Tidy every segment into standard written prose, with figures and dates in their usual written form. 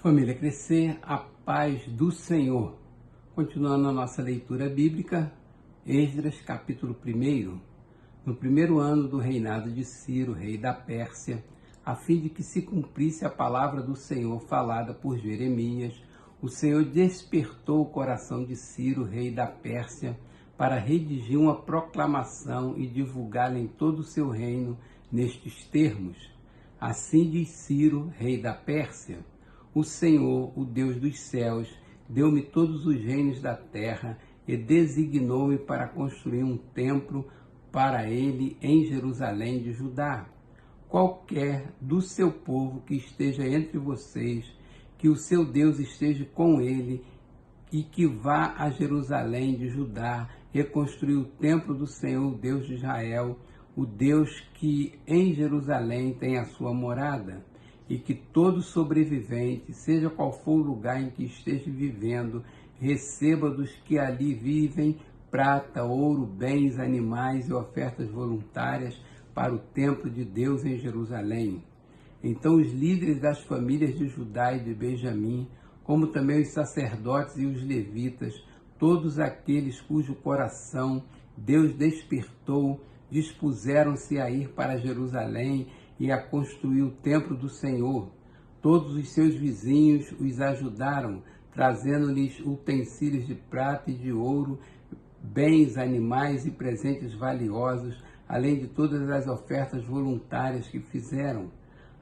Família Crescer, a paz do Senhor. Continuando a nossa leitura bíblica, Esdras capítulo 1. No primeiro ano do reinado de Ciro, rei da Pérsia, a fim de que se cumprisse a palavra do Senhor falada por Jeremias, o Senhor despertou o coração de Ciro, rei da Pérsia, para redigir uma proclamação e divulgá-la em todo o seu reino nestes termos. Assim diz Ciro, rei da Pérsia: o Senhor, o Deus dos céus, deu-me todos os reinos da terra e designou-me para construir um templo para ele em Jerusalém de Judá. Qualquer do seu povo que esteja entre vocês, que o seu Deus esteja com ele e que vá a Jerusalém de Judá reconstruir o templo do Senhor, o Deus de Israel, o Deus que em Jerusalém tem a sua morada. E que todo sobrevivente, seja qual for o lugar em que esteja vivendo, receba dos que ali vivem prata, ouro, bens, animais e ofertas voluntárias para o templo de Deus em Jerusalém. Então os líderes das famílias de Judá e de Benjamim, como também os sacerdotes e os levitas, todos aqueles cujo coração Deus despertou, dispuseram-se a ir para Jerusalém e a construir o templo do Senhor. Todos os seus vizinhos os ajudaram, trazendo-lhes utensílios de prata e de ouro, bens, animais e presentes valiosos, além de todas as ofertas voluntárias que fizeram.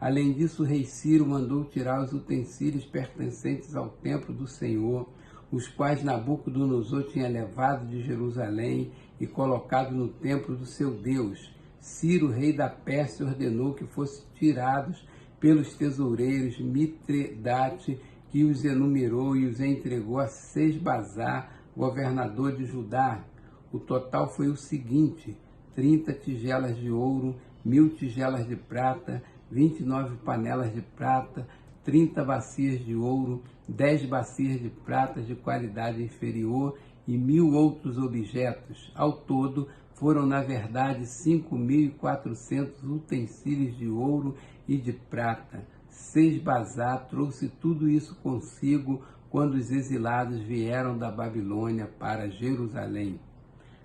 Além disso, o rei Ciro mandou tirar os utensílios pertencentes ao templo do Senhor, os quais Nabucodonosor tinha levado de Jerusalém e colocado no templo do seu Deus. Ciro, rei da Pérsia, ordenou que fossem tirados pelos tesoureiros Mitredate, que os enumerou e os entregou a Sesbazar, governador de Judá. O total foi o seguinte: 30 tigelas de ouro, 1000 tigelas de prata, 29 panelas de prata, 30 bacias de ouro, 10 bacias de prata de qualidade inferior e 1000 outros objetos. Ao todo, foram, na verdade, 5.400 utensílios de ouro e de prata. Sesbazar trouxe tudo isso consigo quando os exilados vieram da Babilônia para Jerusalém.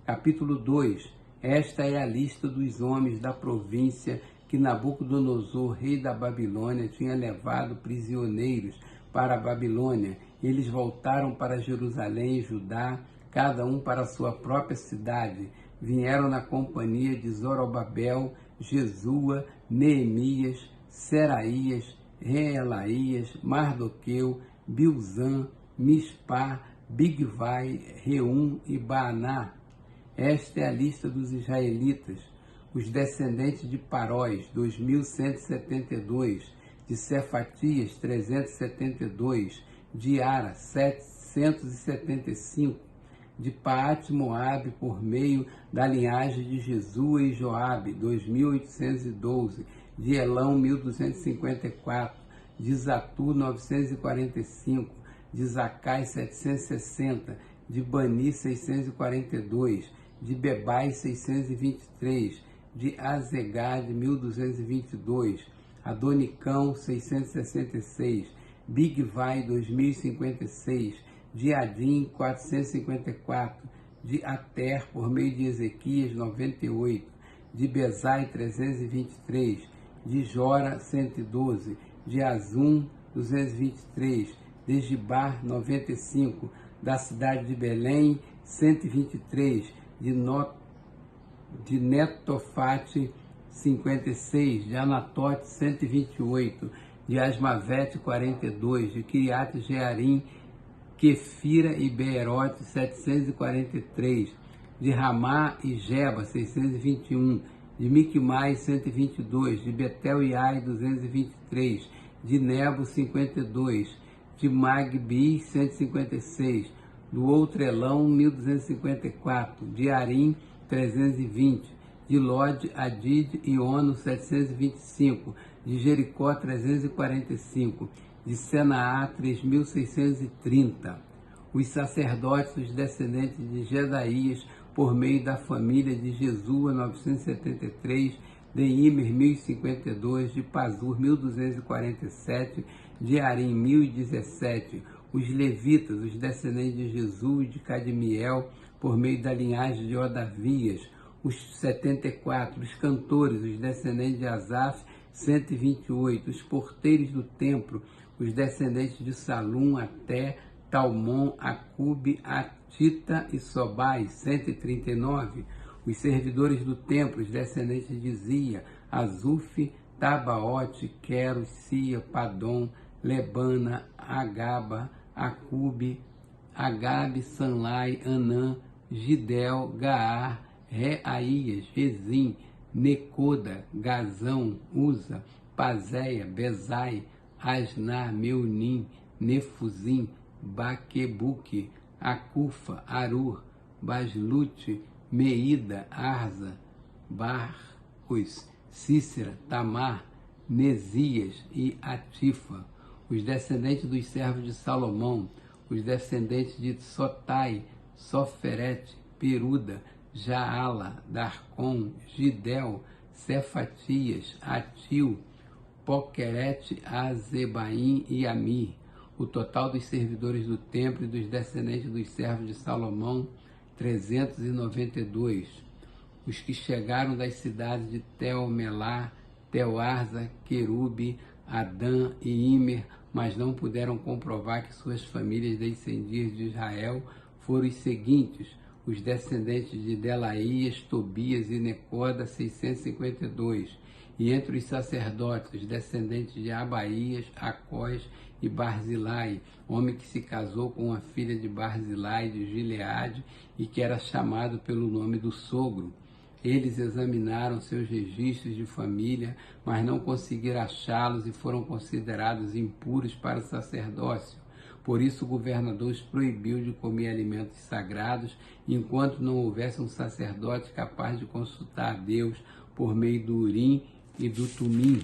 Capítulo 2. Esta é a lista dos homens da província que Nabucodonosor, rei da Babilônia, tinha levado prisioneiros para a Babilônia. Eles voltaram para Jerusalém e Judá, cada um para a sua própria cidade. Vieram na companhia de Zorobabel, Jesua, Neemias, Seraías, Reelaías, Mardoqueu, Bilzã, Mispá, Bigvai, Reum e Baaná. Esta é a lista dos israelitas: os descendentes de Paróis, 2.172, de Cefatias, 372, de Ara, 775, de Paate-Moabe, por meio da linhagem de Jesua e Joabe, 2.812, de Elão, 1.254, de Zatu, 945, de Zacai, 760, de Bani, 642, de Bebai, 623, de Azegade, 1.222, Adonicão, 666, Bigvai, 2.056, de Adim, 454, de Ater, por meio de Ezequias, 98, de Bezai, 323, de Jora, 112, de Azum, 223, de Gibar, 95, da cidade de Belém, 123, de Netofate, 56, de Anatote, 128, de Asmavete, 42, de Kiriat Jearim, Quefira e Beerote, 743, de Ramá e Geba, 621, de Miquimais, 122, de Betel e Ai, 223, de Nebo, 52, de Magbi, 156, do Outrelão, 1254, de Arim, 320, de Lode, Adid e Ono, 725, de Jericó, 345, de Senaá, 3.630. Os sacerdotes, os descendentes de Jedaías, por meio da família de Jesua, 973, de Imer 1052, de Pazur 1247, de Arim 1017, os levitas, os descendentes de Jesus e de Cadmiel, por meio da linhagem de Odavias, os 74, os cantores, os descendentes de Asaf, 128, os porteiros do templo, os descendentes de Salum, até Talmon, Acube, Atita e Sobai, 139, os servidores do templo, os descendentes de Zia, Azuf, Tabaote, Queros, Sia, Padom, Lebana, Agaba, Acube, Agabe, Sanlai, Anã, Gidel, Gaar, Reaías, Rezim, Necoda, Gazão, Uza, Pazéia, Bezai, Asnar, Meunim, Nefuzim, Baquebuque, Acufa, Arur, Baslute, Meida, Arza, Barcos, Cícera, Tamar, Mesias e Atifa, os descendentes dos servos de Salomão, os descendentes de Sotai, Soferete, Peruda, Jaala, Darcon, Gidel, Cefatias, Atil, Poquerete, Azebaim e Amir, o total dos servidores do templo e dos descendentes dos servos de Salomão, 392. Os que chegaram das cidades de Tel-Melá, Tel-Arza, Querube, Adã e Imer, mas não puderam comprovar que suas famílias descendiam de Israel, foram os seguintes: os descendentes de Delaías, Tobias e Necoda, 652. E entre os sacerdotes, os descendentes de Abaías, Acós e Barzilai, homem que se casou com uma filha de Barzilai de Gileade e que era chamado pelo nome do sogro. Eles examinaram seus registros de família, mas não conseguiram achá-los e foram considerados impuros para o sacerdócio. Por isso o governador os proibiu de comer alimentos sagrados, enquanto não houvesse um sacerdote capaz de consultar a Deus por meio do Urim e do Tumim.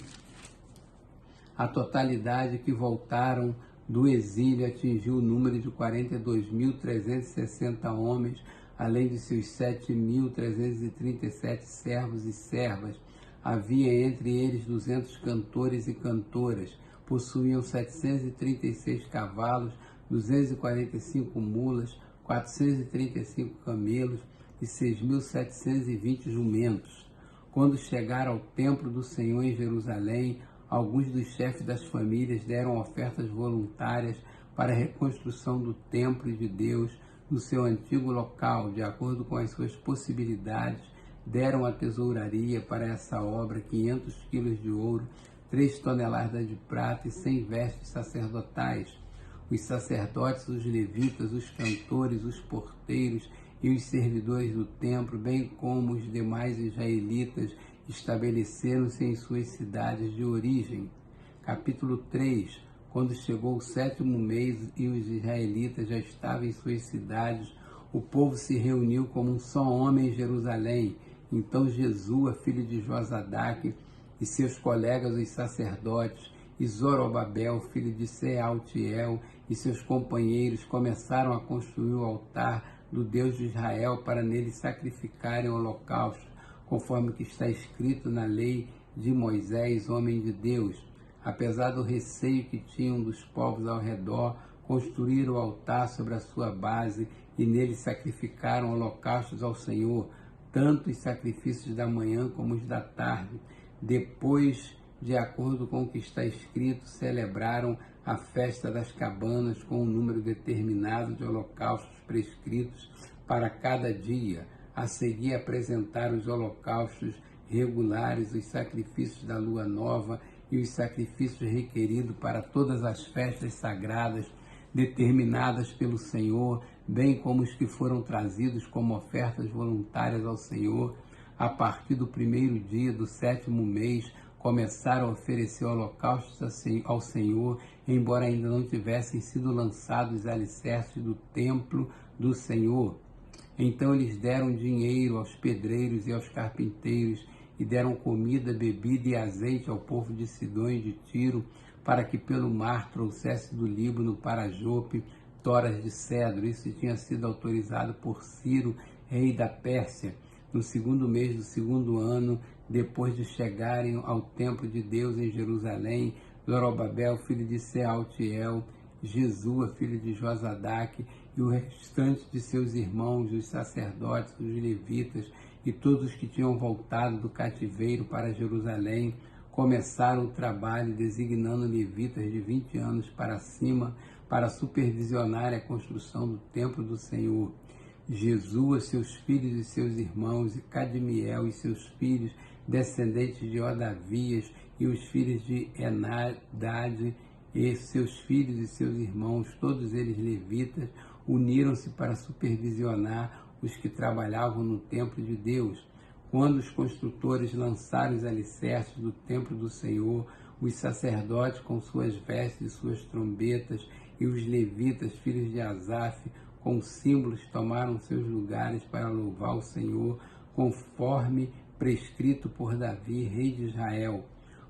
A totalidade que voltaram do exílio atingiu o número de 42.360 homens, além de seus 7.337 servos e servas. Havia entre eles 200 cantores e cantoras, possuíam 736 cavalos, 245 mulas, 435 camelos e 6.720 jumentos. Quando chegaram ao templo do Senhor em Jerusalém, alguns dos chefes das famílias deram ofertas voluntárias para a reconstrução do templo de Deus no seu antigo local, de acordo com as suas possibilidades. Deram à tesouraria para essa obra 500 quilos de ouro, 3 toneladas de prata e 100 vestes sacerdotais. Os sacerdotes, os levitas, os cantores, os porteiros e os servidores do templo, bem como os demais israelitas, estabeleceram-se em suas cidades de origem. Capítulo 3. Quando chegou o 7º mês e os israelitas já estavam em suas cidades, o povo se reuniu como um só homem em Jerusalém. Então Jesua, filho de Josadaque, e seus colegas os sacerdotes, e Zorobabel, filho de Sealtiel, e seus companheiros começaram a construir o altar do Deus de Israel para nele sacrificarem holocaustos, conforme que está escrito na lei de Moisés, homem de Deus. Apesar do receio que tinham dos povos ao redor, construíram o altar sobre a sua base e nele sacrificaram holocaustos ao Senhor, tanto os sacrifícios da manhã como os da tarde. Depois, de acordo com o que está escrito, celebraram a festa das cabanas com um número determinado de holocaustos prescritos para cada dia. A seguir apresentaram os holocaustos regulares, os sacrifícios da lua nova e os sacrifícios requeridos para todas as festas sagradas determinadas pelo Senhor, bem como os que foram trazidos como ofertas voluntárias ao Senhor. A partir do 1º dia do 7º mês, começaram a oferecer holocaustos ao Senhor, embora ainda não tivessem sido lançados os alicerces do templo do Senhor. Então eles deram dinheiro aos pedreiros e aos carpinteiros, e deram comida, bebida e azeite ao povo de Sidom e de Tiro, para que pelo mar trouxesse do Líbano para Jope toras de cedro. Isso tinha sido autorizado por Ciro, rei da Pérsia, no 2º mês do 2º ano depois de chegarem ao templo de Deus em Jerusalém, Zorobabel, filho de Sealtiel, Jesua, filho de Josadaque, e o restante de seus irmãos, os sacerdotes, os levitas, e todos os que tinham voltado do cativeiro para Jerusalém, começaram o trabalho designando levitas de 20 anos para cima para supervisionar a construção do templo do Senhor. Jesua, seus filhos e seus irmãos, e Cadmiel e seus filhos, descendentes de Odavias, e os filhos de Enadad, e seus filhos e seus irmãos, todos eles levitas, uniram-se para supervisionar os que trabalhavam no templo de Deus. Quando os construtores lançaram os alicerces do templo do Senhor, os sacerdotes com suas vestes e suas trombetas, e os levitas, filhos de Asaf, com símbolos, tomaram seus lugares para louvar o Senhor, conforme prescrito por Davi, rei de Israel.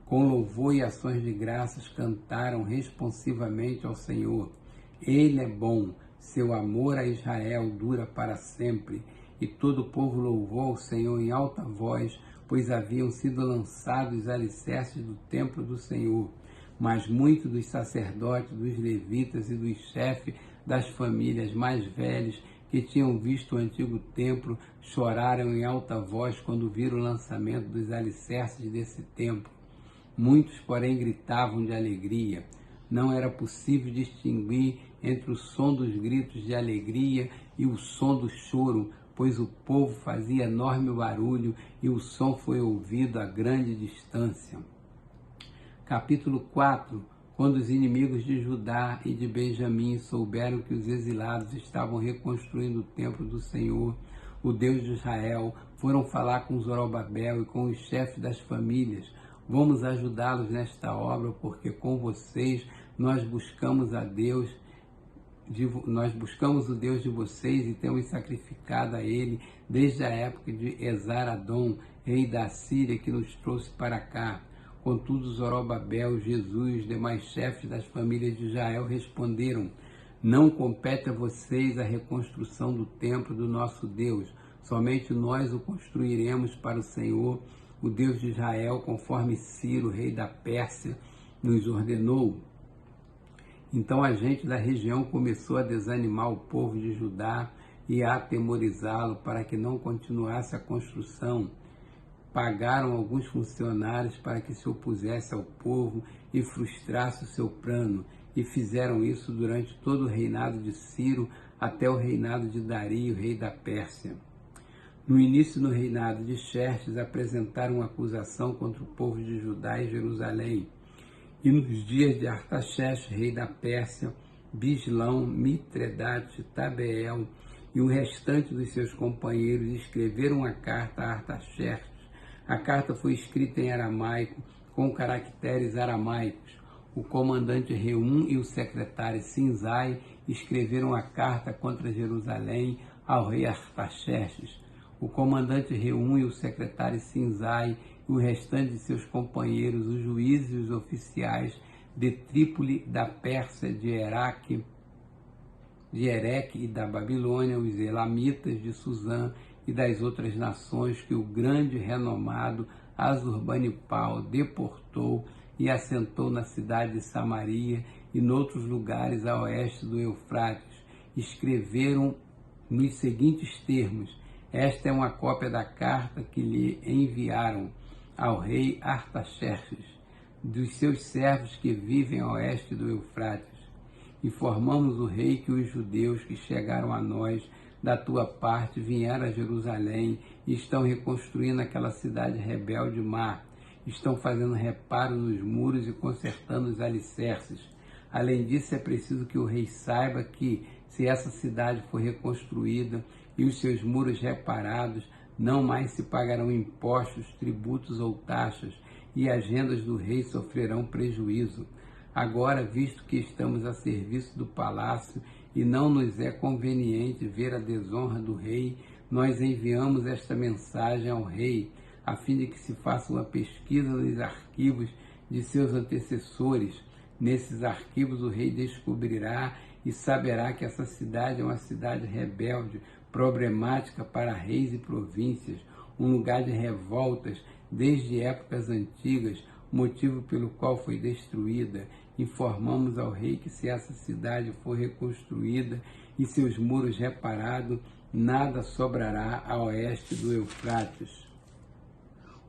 Com louvor e ações de graças cantaram responsivamente ao Senhor. Ele é bom, seu amor a Israel dura para sempre. E todo o povo louvou ao Senhor em alta voz, pois haviam sido lançados os alicerces do templo do Senhor. Mas muitos dos sacerdotes, dos levitas e dos chefes das famílias mais velhos que tinham visto o antigo templo choraram em alta voz quando viram o lançamento dos alicerces desse templo. Muitos, porém, gritavam de alegria. Não era possível distinguir entre o som dos gritos de alegria e o som do choro, pois o povo fazia enorme barulho e o som foi ouvido a grande distância. Capítulo 4. Quando os inimigos de Judá e de Benjamim souberam que os exilados estavam reconstruindo o templo do Senhor, o Deus de Israel, foram falar com Zorobabel e com os chefes das famílias. Vamos ajudá-los nesta obra, porque com vocês nós buscamos o Deus de vocês e temos sacrificado a Ele desde a época de Esar-Adom, rei da Síria, que nos trouxe para cá. Contudo, Zorobabel, Jesus e os demais chefes das famílias de Israel responderam: não compete a vocês a reconstrução do templo do nosso Deus, somente nós o construiremos para o Senhor, o Deus de Israel, conforme Ciro, rei da Pérsia, nos ordenou. Então a gente da região começou a desanimar o povo de Judá e a atemorizá-lo para que não continuasse a construção. Pagaram alguns funcionários para que se opusesse ao povo e frustrasse o seu plano, e fizeram isso durante todo o reinado de Ciro até o reinado de Dario, rei da Pérsia. No início do reinado de Xerxes, apresentaram uma acusação contra o povo de Judá e Jerusalém. E nos dias de Artaxerxes, rei da Pérsia, Bislão, Mitredate, Tabeel e o restante dos seus companheiros escreveram uma carta a Artaxerxes. A carta foi escrita em aramaico, com caracteres aramaicos. O comandante Reum e o secretário Sinzai escreveram a carta contra Jerusalém ao rei Artaxerxes. O comandante Reum e o secretário Sinzai e o restante de seus companheiros, os juízes e os oficiais de Trípoli, da Pérsia, de Ereque e da Babilônia, os elamitas de Suzã e das outras nações que o grande renomado Assurbanipal deportou e assentou na cidade de Samaria e noutros lugares a oeste do Eufrates, escreveram nos seguintes termos: esta é uma cópia da carta que lhe enviaram ao rei Artaxerxes, dos seus servos que vivem a oeste do Eufrates. Informamos o rei que os judeus que chegaram a nós da tua parte vieram a Jerusalém e estão reconstruindo aquela cidade rebelde má. Estão fazendo reparo nos muros e consertando os alicerces. Além disso, é preciso que o rei saiba que, se essa cidade for reconstruída e os seus muros reparados, não mais se pagarão impostos, tributos ou taxas, e as rendas do rei sofrerão prejuízo. Agora, visto que estamos a serviço do palácio e não nos é conveniente ver a desonra do rei, nós enviamos esta mensagem ao rei, a fim de que se faça uma pesquisa nos arquivos de seus antecessores. Nesses arquivos o rei descobrirá e saberá que essa cidade é uma cidade rebelde, problemática para reis e províncias, um lugar de revoltas, desde épocas antigas, motivo pelo qual foi destruída. Informamos ao rei que se essa cidade for reconstruída e seus muros reparados, nada sobrará a oeste do Eufrates.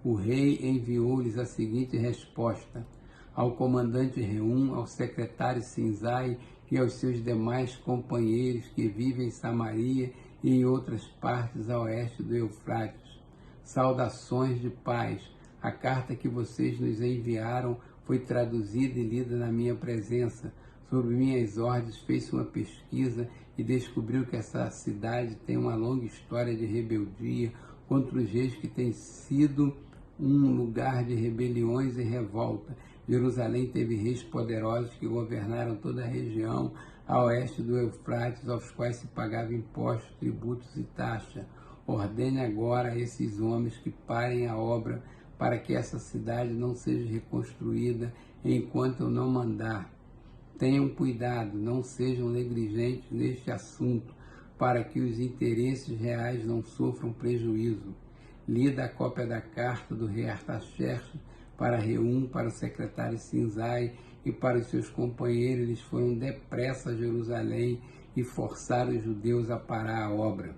O rei enviou-lhes a seguinte resposta: ao comandante Reum, ao secretário Sinzai e aos seus demais companheiros que vivem em Samaria e em outras partes a oeste do Eufrates. Saudações de paz. A carta que vocês nos enviaram foi traduzida e lida na minha presença. Sob minhas ordens, fez uma pesquisa e descobriu que essa cidade tem uma longa história de rebeldia contra os reis, que tem sido um lugar de rebeliões e revolta. Jerusalém teve reis poderosos que governaram toda a região a oeste do Eufrates, aos quais se pagava impostos, tributos e taxa. Ordene agora a esses homens que parem a obra, para que essa cidade não seja reconstruída enquanto eu não mandar. Tenham cuidado, não sejam negligentes neste assunto, para que os interesses reais não sofram prejuízo. Lida a cópia da carta do rei Artaxerxes para Reum, para o secretário Sinzai e para os seus companheiros. Eles foram depressa a Jerusalém e forçaram os judeus a parar a obra.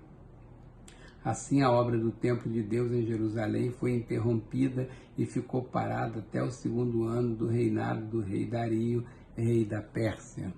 Assim, a obra do templo de Deus em Jerusalém foi interrompida e ficou parada até o 2º ano do reinado do rei Dario, rei da Pérsia.